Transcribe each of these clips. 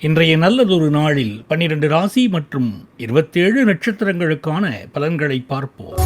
இன்றைய நல்லதொரு நாளில் 12 ராசி மற்றும் 27 நட்சத்திரங்களுக்கான பலன்களை பார்ப்போம்.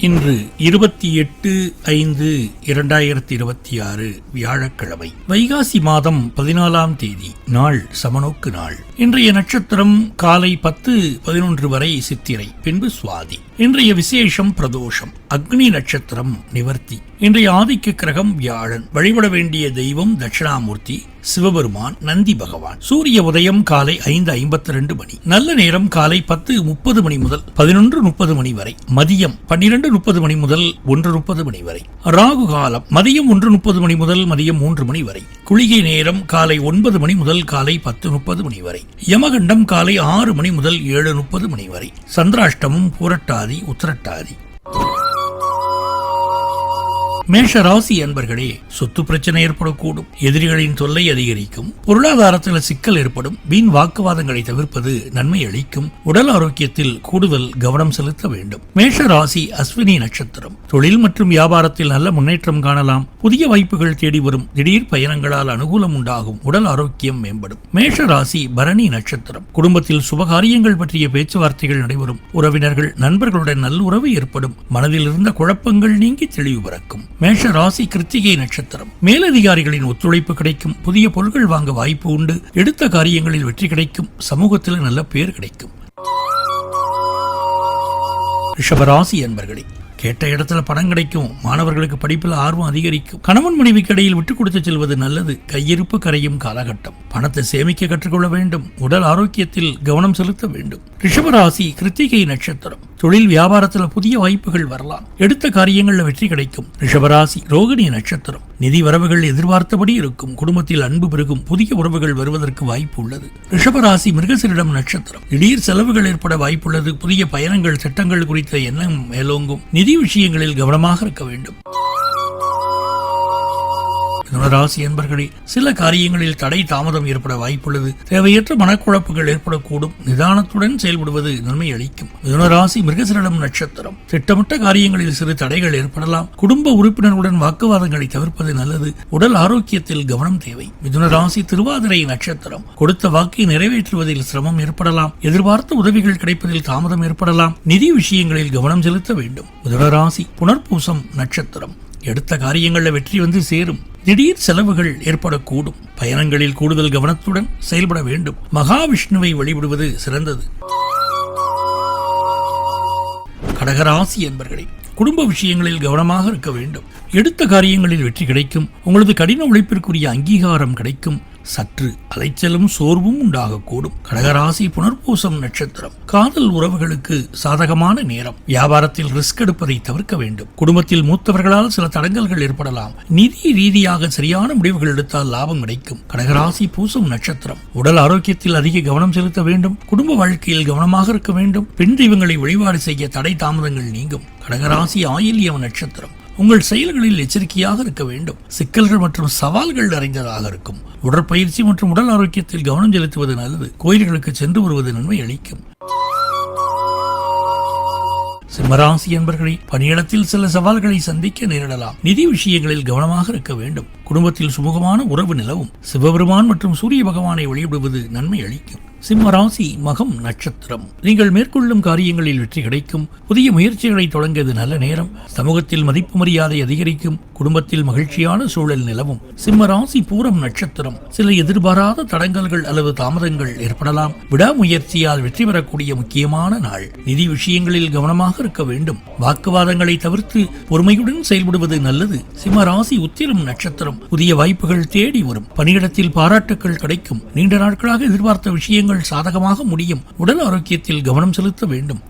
இன்று 28/5/2026 வியாழக்கிழமை, வைகாசி மாதம் 14ஆம் தேதி. நாள் சமநோக்கு நாள். இன்றைய நட்சத்திரம் காலை 10:11 வரை சித்திரை, பின்பு சுவாதி. இன்றைய விசேஷம் பிரதோஷம். அக்னி நட்சத்திரம் நிவர்த்தி. இன்றைய ஆதிக்க கிரகம் வியாழன். வழிபட வேண்டிய தெய்வம் தட்சிணாமூர்த்தி, சிவபெருமான், நந்தி பகவான். சூரிய உதயம் காலை 5:52 மணி. நல்ல நேரம் காலை 10:30 மணி முதல் 11:30 மணி வரை. மதியம் 12:30 மணி முதல் 1:30 மணி வரை. ராகு காலம் மதியம் 1:30 மணி முதல் மதியம் 3 மணி வரை. குளிகை நேரம் காலை 9 மணி முதல் காலை 10:30 மணி வரை. யமகண்டம் காலை 6 மணி முதல் 7:30 மணி வரை. சந்திராஷ்டமம் பூரட்டாதி உத்திரட்டாதி. மேஷ ராசி அன்பர்களே, சொத்து பிரச்சனை ஏற்படக்கூடும். எதிரிகளின் தொல்லை அதிகரிக்கும். பொருளாதாரத்தில் சிக்கல் ஏற்படும். வீண் வாக்குவாதங்களை தவிர்ப்பது நன்மை அளிக்கும். உடல் ஆரோக்கியத்தில் கூடுதல் கவனம் செலுத்த வேண்டும். மேஷ ராசி அஸ்வினி நட்சத்திரம். தொழில் மற்றும் வியாபாரத்தில் நல்ல முன்னேற்றம் காணலாம். புதிய வாய்ப்புகள் தேடி வரும். திடீர் பயணங்களால் அனுகூலம் உண்டாகும். உடல் ஆரோக்கியம் மேம்படும். மேஷ ராசி பரணி நட்சத்திரம். குடும்பத்தில் சுபகாரியங்கள் பற்றிய பேச்சுவார்த்தைகள் நடைபெறும். உறவினர்கள் நண்பர்களுடன் நல்லுறவு ஏற்படும். மனதில் இருந்த குழப்பங்கள் நீங்கி தெளிவு பிறக்கும். மேஷ ராசி கிருத்திகை நட்சத்திரம். மேலதிகாரிகளின் ஒத்துழைப்பு கிடைக்கும். புதிய பொருட்கள் வாங்க வாய்ப்பு உண்டு. எடுத்த காரியங்களில் வெற்றி கிடைக்கும். சமூகத்தில் நல்ல பேர் கிடைக்கும். ரிஷபராசி அன்பர்களே, கேட்ட இடத்துல பணம் கிடைக்கும். மாணவர்களுக்கு படிப்பில் ஆர்வம் அதிகரிக்கும். கணவன் மனைவிக்கு இடையில் விட்டுக் கொடுத்து செல்வது நல்லது. கையிருப்பு கரையும் காலகட்டம். பணத்தை சேமிக்க கற்றுக்கொள்ள வேண்டும். உடல் ஆரோக்கியத்தில் கவனம் செலுத்த வேண்டும். ரிஷபராசி கிருத்திகை நட்சத்திரம். தொழில் வியாபாரத்தில் புதிய வாய்ப்புகள் வரலாம். எடுத்த காரியங்களில் வெற்றி கிடைக்கும். ரிஷபராசி ரோகிணி நட்சத்திரம். நிதி வரவுகள் எதிர்பார்த்தபடி இருக்கும். குடும்பத்தில் அன்பு பெருகும். புதிய உறவுகள் வருவதற்கு வாய்ப்பு உள்ளது. ரிஷபராசி மிருகசீரிடம் நட்சத்திரம். திடீர் செலவுகள் ஏற்பட வாய்ப்புள்ளது. புதிய பயணங்கள் திட்டங்கள் குறித்த எண்ணம் மேலோங்கும். நிதி விஷயங்களில் கவனமாக இருக்க வேண்டும். ராசி என்பர்களே, சில காரியங்களில் தடை தாமதம் ஏற்பட வாய்ப்புள்ளது. தேவையற்ற மனக்குழப்பங்கள் ஏற்படக்கூடும். நிதானத்துடன் செயல்படுவது நன்மை அளிக்கும். மிதுனராசி மிருகசீரிடம் நட்சத்திரம். திட்டமிட்ட காரியங்களில் சிறு தடைகள் ஏற்படலாம். குடும்ப உறுப்பினர்களுடன் வாக்குவாதங்களை தவிர்ப்பது நல்லது. உடல் ஆரோக்கியத்தில் கவனம் தேவை. மிதுனராசி திருவாதிரை நட்சத்திரம். கொடுத்த வாக்கை நிறைவேற்றுவதில் சிரமம் ஏற்படலாம். எதிர்பார்த்த உதவிகள் கிடைப்பதில் தாமதம் ஏற்படலாம். நிதி விஷயங்களில் கவனம் செலுத்த வேண்டும். மிதுனராசி புனர்பூசம் நட்சத்திரம். எடுத்த காரியங்களில் வெற்றி வந்து சேரும். திடீர் செலவுகள் ஏற்படக்கூடும். பயணங்களில் கூடுதல் கவனத்துடன் செயல்பட வேண்டும். மகாவிஷ்ணுவை வழிபடுவது சிறந்தது. கடகராசி என்பர்களே, குடும்ப விஷயங்களில் கவனமாக இருக்க வேண்டும். எடுத்த காரியங்களில் வெற்றி கிடைக்கும். உங்களது கடின உழைப்பிற்குரிய அங்கீகாரம் கிடைக்கும். சற்று அலைச்சலும் சோர்வும் உண்டாகக்கூடும். கடகராசி புனர்பூசம் நட்சத்திரம். காதல் உறவுகளுக்கு சாதகமான நேரம். வியாபாரத்தில் ரிஸ்க் எடுப்பதை தவிர்க்க வேண்டும். குடும்பத்தில் மூத்தவர்களால் சில தடங்கல்கள் ஏற்படலாம். நிதி ரீதியாக சரியான முடிவுகள் எடுத்தால் லாபம் கிடைக்கும். கடகராசி பூசம் நட்சத்திரம். உடல் ஆரோக்கியத்தில் அதிக கவனம் செலுத்த வேண்டும். குடும்ப வாழ்க்கையில் கவனமாக இருக்க வேண்டும். பெண் தெய்வங்களை வழிபாடு செய்ய தடை தாமதங்கள் நீங்கும். கடகராசி ஆயில்யம் நட்சத்திரம். உங்கள் செயல்களில் எச்சரிக்கையாக இருக்க வேண்டும். சிக்கல்கள் மற்றும் சவால்கள் நிறைந்ததாக இருக்கும். உடற்பயிற்சி மற்றும் உடல் ஆரோக்கியத்தில் கவனம் செலுத்துவது நல்லது. கோயில்களுக்கு சென்று வருவது நன்மை அளிக்கும். சிம்மராசி என்பர்களே, பணியிடத்தில் சில சவால்களை சந்திக்க நேரிடலாம். நிதி விஷயங்களில் கவனமாக இருக்க வேண்டும். குடும்பத்தில் சுமூகமான உறவு நிலவும். சிவபெருமான் மற்றும் சூரிய பகவானை வழிபடுவது நன்மை அளிக்கும். சிம்மராசி மகம் நட்சத்திரம். நீங்கள் மேற்கொள்ளும் காரியங்களில் வெற்றி கிடைக்கும். புதிய முயற்சிகளை தொடங்கியது நல்ல நேரம். சமூகத்தில் மதிப்பு மரியாதை அதிகரிக்கும். குடும்பத்தில் மகிழ்ச்சியான சூழல் நிலவும். சிம்மராசி பூரம் நட்சத்திரம். சில எதிர்பாராத தடங்கல்கள் அல்லது தாமதங்கள் ஏற்படலாம். விடாமுயற்சியால் வெற்றி பெறக்கூடிய முக்கியமான நாள். நிதி விஷயங்களில் கவனமாக இருக்க வேண்டும். வாக்குவாதங்களை தவிர்த்து பொறுமையுடன் செயல்படுவது நல்லது. சிம்மராசி உத்திரம் நட்சத்திரம். புதிய வாய்ப்புகள் தேடி வரும். பணியிடத்தில் பாராட்டுக்கள் கிடைக்கும். நீண்ட நாட்களாக எதிர்பார்த்த விஷயங்கள் சாதகமாக முடியும். உடல் ஆரோக்கியத்தில் கவனம் செலுத்த வேண்டும்.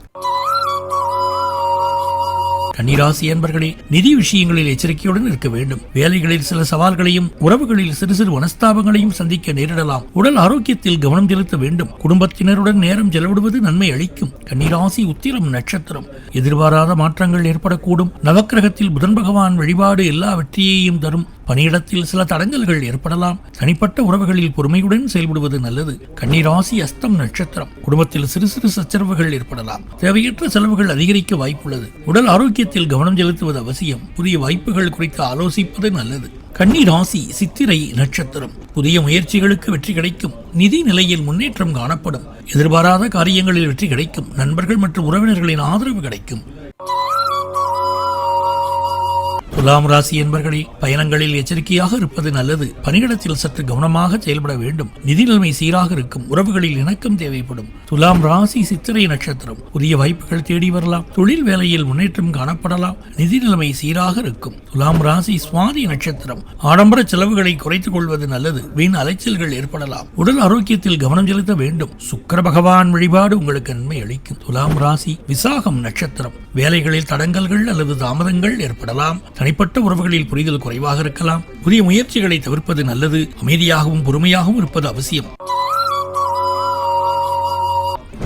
கன்னிராசி என்பர்களே, நிதி விஷயங்களில் எச்சரிக்கையுடன் இருக்க வேண்டும். வேலைகளில் சில சவால்களையும் உறவுகளில் சிறு சிறு மனஸ்தாபங்களையும் சந்திக்க நேரிடலாம். உடல் ஆரோக்கியத்தில் கவனம் செலுத்த வேண்டும். குடும்பத்தினருடன் நேரம் செலவிடுவது நன்மை அளிக்கும். கன்னிராசி உத்திரம் நட்சத்திரம். எதிர்பாராத மாற்றங்கள் ஏற்படக்கூடும். நவக்கிரகத்தில் புதன் பகவான் வழிபாடு எல்லா வெற்றியையும் தரும். பணியிடத்தில் சில தடங்கல்கள் ஏற்படலாம். தனிப்பட்ட உறவுகளில் பொறுமையுடன் செயல்படுவது நல்லது. கன்னிராசி அஸ்தம் நட்சத்திரம். குடும்பத்தில் சிறு சிறு சச்சரவுகள் ஏற்படலாம். தேவையற்ற செலவுகள் அதிகரிக்க வாய்ப்புள்ளது. உடல் ஆரோக்கியத்தில் கவனம் செலுத்துவது அவசியம். புதிய வாய்ப்புகள் குறித்து ஆலோசிப்பது நல்லது. கன்னிராசி சித்திரை நட்சத்திரம். புதிய முயற்சிகளுக்கு வெற்றி கிடைக்கும். நிதி நிலையில் முன்னேற்றம் காணப்படும். எதிர்பாராத காரியங்களில் வெற்றி கிடைக்கும். நண்பர்கள் மற்றும் உறவினர்களின் ஆதரவு கிடைக்கும். துலாம் ராசி என்பர்களே, பயணங்களில் எச்சரிக்கையாக இருப்பது நல்லது. பணியிடத்தில் சற்று கவனமாக செயல்பட வேண்டும். நிதி நிலைமை சீராக இருக்கும். உறவுகளில் இணக்கம் தேவைப்படும். துலாம் ராசி சித்திரை நட்சத்திரம். புதிய வாய்ப்புகள் தேடி வரலாம். தொழில் வேலையில் முன்னேற்றம் காணப்படலாம். நிதி நிலைமை சீராக இருக்கும். துலாம் ராசி சுவாதி நட்சத்திரம். ஆடம்பர செலவுகளை குறைத்துக் கொள்வது நல்லது. வீண் அலைச்சல்கள் ஏற்படலாம். உடல் ஆரோக்கியத்தில் கவனம் செலுத்த வேண்டும். சுக்கிர பகவான் வழிபாடு உங்களுக்கு நன்மை அளிக்கும். துலாம் ராசி விசாகம் நட்சத்திரம். வேலைகளில் தடங்கல்கள் அல்லது தாமதங்கள் ஏற்படலாம். தனிப்பட்ட உறவுகளில் புரிதல் குறைவாக இருக்கலாம். புதிய முயற்சிகளை தவிர்ப்பது நல்லது. அமைதியாகவும் பொறுமையாகவும் இருப்பது அவசியம்.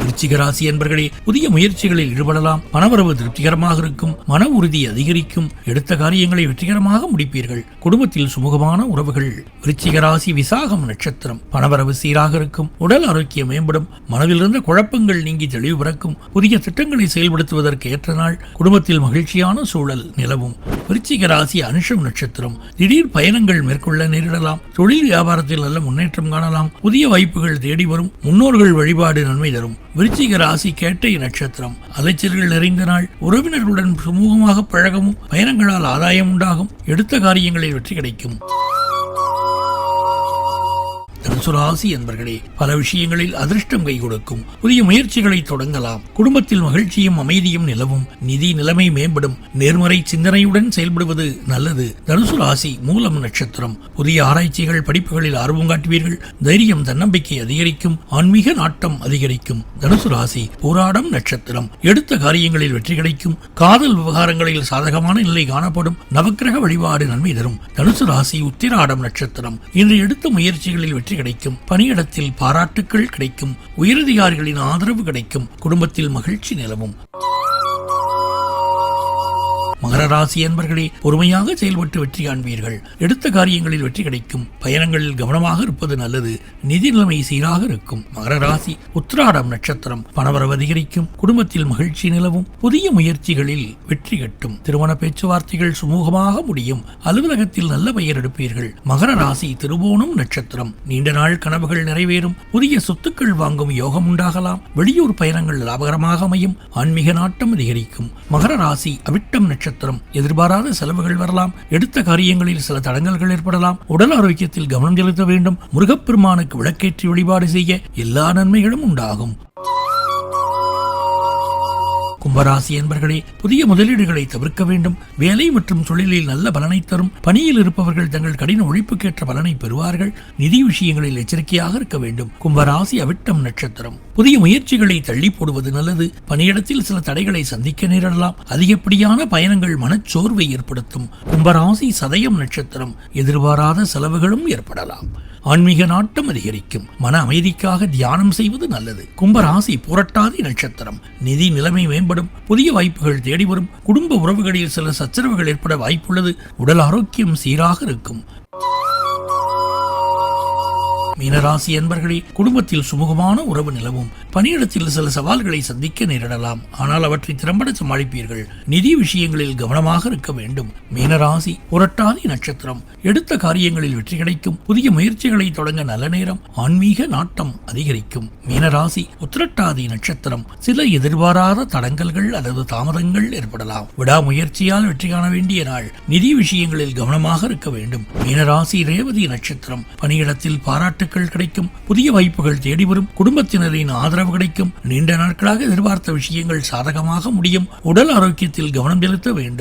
விருச்சிக ராசி என்பர்களே, புதிய முயற்சிகளில் ஈடுபடலாம். பணவரவு திருப்திகரமாக இருக்கும். மன உறுதி அதிகரிக்கும். எடுத்த காரியங்களை வெற்றிகரமாக முடிப்பீர்கள். குடும்பத்தில் சுமூகமான உறவுகள். விருச்சிக ராசி விசாகம் நட்சத்திரம். பணவரவு சீராக இருக்கும். உடல் ஆரோக்கியம் மேம்படும். மனதில் இருந்த குழப்பங்கள் நீங்கி தெளிவு பிறக்கும். புதிய திட்டங்களை செயல்படுத்துவதற்கு ஏற்ற நாள். குடும்பத்தில் மகிழ்ச்சியான சூழல் நிலவும். விருச்சிக ராசி அனுஷம் நட்சத்திரம். திடீர் பயணங்கள் மேற்கொள்ள நேரிடலாம். தொழில் வியாபாரத்தில் நல்ல முன்னேற்றம் காணலாம். புதிய வாய்ப்புகள் தேடி வரும். முன்னோர்கள் வழிபாடு நன்மை தரும். விருச்சிக ராசி கேட்டை நட்சத்திரம். அலைச்சல்கள் நிறைந்த நாள். உறவினர்களுடன் சுமூகமாக பழகவும் பயணங்களால் ஆதாயம் உண்டாகும். எடுத்த காரியங்களில் வெற்றி கிடைக்கும். தனுசு ராசி என்பர்களே, பல விஷயங்களில் அதிர்ஷ்டம் கை கொடுக்கும். புதிய முயற்சிகளை தொடங்கலாம். குடும்பத்தில் மகிழ்ச்சியும் அமைதியும் நிலவும். நிதி நிலைமை மேம்படும். நேர்மறை சிந்தனையுடன் செயல்படுவது நல்லது. தனுசு ராசி மூலம் நட்சத்திரம். புதிய ஆராய்ச்சிகள் படிப்புகளில் ஆர்வம் காட்டுவீர்கள். தைரியம் தன்னம்பிக்கை அதிகரிக்கும். ஆன்மீக நாட்டம் அதிகரிக்கும். தனுசு ராசி போராடம் நட்சத்திரம். எடுத்த காரியங்களில் வெற்றி கிடைக்கும். காதல் விவகாரங்களில் சாதகமான நிலை காணப்படும். நவக்கிரக வழிபாடு நன்மை தரும். தனுசு ராசி உத்திராடம் நட்சத்திரம். இன்று எடுத்த முயற்சிகளில் வெற்றி கிடைக்கும். பணியிடத்தில் பாராட்டுக்கள் கிடைக்கும். உயரதிகாரிகளின் ஆதரவு கிடைக்கும். குடும்பத்தில் மகிழ்ச்சி நிலவும். மகர ராசி என்பர்களே, பொறுமையாக செயல்பட்டு வெற்றி காண்பீர்கள். எடுத்த காரியங்களில் வெற்றி கிடைக்கும். பயணங்களில் கவனமாக இருப்பது நல்லது. நிதி நிலைமை சீராக இருக்கும். மகர ராசி உத்திராடம் நட்சத்திரம். பணவரவு அதிகரிக்கும். குடும்பத்தில் மகிழ்ச்சி நிலவும். புதிய முயற்சிகளில் வெற்றி கட்டும். திருமண பேச்சுவார்த்தைகள் சுமூகமாக முடியும். அலுவலகத்தில் நல்ல பெயர் எடுப்பீர்கள். மகர ராசி திருவோணம் நட்சத்திரம். நீண்ட நாள் கனவுகள் நிறைவேறும். புதிய சொத்துக்கள் வாங்கும் யோகம் உண்டாகலாம். வெளியூர் பயணங்கள் லாபகரமாக அமையும். ஆன்மீக நாட்டம் அதிகரிக்கும். மகர ராசி அவிட்டம் நட்சத்திரம். எதிர்பாராத செலவுகள் வரலாம். எடுத்த காரியங்களில் சில தடங்கல்கள் ஏற்படலாம். உடல் ஆரோக்கியத்தில் கவனம் செலுத்த வேண்டும். முருகப்பெருமானுக்கு விளக்கேற்றி வழிபாடு செய்ய எல்லா நன்மைகளும் உண்டாகும். கும்பராசி என்பர்களே, புதிய முதலீடுகளை தவிர்க்க வேண்டும். வேலை மற்றும் தொழிலில் நல்ல பலனை தரும். பணியில் இருப்பவர்கள் தங்கள் கடின உழைப்புக்கேற்ற பலனை பெறுவார்கள். நிதி விஷயங்களில் எச்சரிக்கையாக இருக்க வேண்டும். கும்பராசி அவிட்டம் நட்சத்திரம். புதிய முயற்சிகளை தள்ளி போடுவது நல்லது. பணியிடத்தில் சில தடைகளை சந்திக்க நேரிடலாம். அதிகப்படியான பயணங்கள் மனச்சோர்வை ஏற்படுத்தும். கும்பராசி சதயம் நட்சத்திரம். எதிர்பாராத செலவுகளும் ஏற்படலாம். ஆன்மீக நாட்டம் அதிகரிக்கும். மன அமைதிக்காக தியானம் செய்வது நல்லது. கும்பராசி புரட்டாதி நட்சத்திரம். நிதி நிலைமை மேம்படும். புதிய வாய்ப்புகள் தேடி வரும். குடும்ப உறவுகளில் சில சச்சரவுகள் ஏற்பட வாய்ப்புள்ளது. உடல் ஆரோக்கியம் சீராக இருக்கும். மீனராசி என்பர்களே, குடும்பத்தில் சுமூகமான உறவு நிலவும். பணியிடத்தில் சில சவால்களை சந்திக்க நேரிடலாம். ஆனால் அவற்றை திறம்பட சமாளிப்பீர்கள். நிதி விஷயங்களில் கவனமாக இருக்க வேண்டும். மீனராசி புரட்டாதி நட்சத்திரம். எடுத்த காரியங்களில் வெற்றி கிடைக்கும். புதிய முயற்சிகளை தொடங்க நல்ல நேரம். ஆன்மீக நாட்டம் அதிகரிக்கும். மீனராசி உத்திரட்டாதி நட்சத்திரம். சில எதிர்பாராத தடங்கல்கள் அல்லது தாமதங்கள் ஏற்படலாம். விடாமுயற்சியால் வெற்றி காண வேண்டிய நாள். நிதி விஷயங்களில் கவனமாக இருக்க வேண்டும். மீனராசி ரேவதி நட்சத்திரம். பணியிடத்தில் பாராட்டுகள் கிடைக்கும். புதிய வாய்ப்புகள் தேடி வரும். குடும்பத்தினரின் ஆதரவு கிடைக்கும். நீண்ட நாட்களாக எதிர்பார்த்த விஷயங்கள் சாதகமாக முடியும். உடல் ஆரோக்கியத்தில் கவனம் செலுத்த வேண்டும்.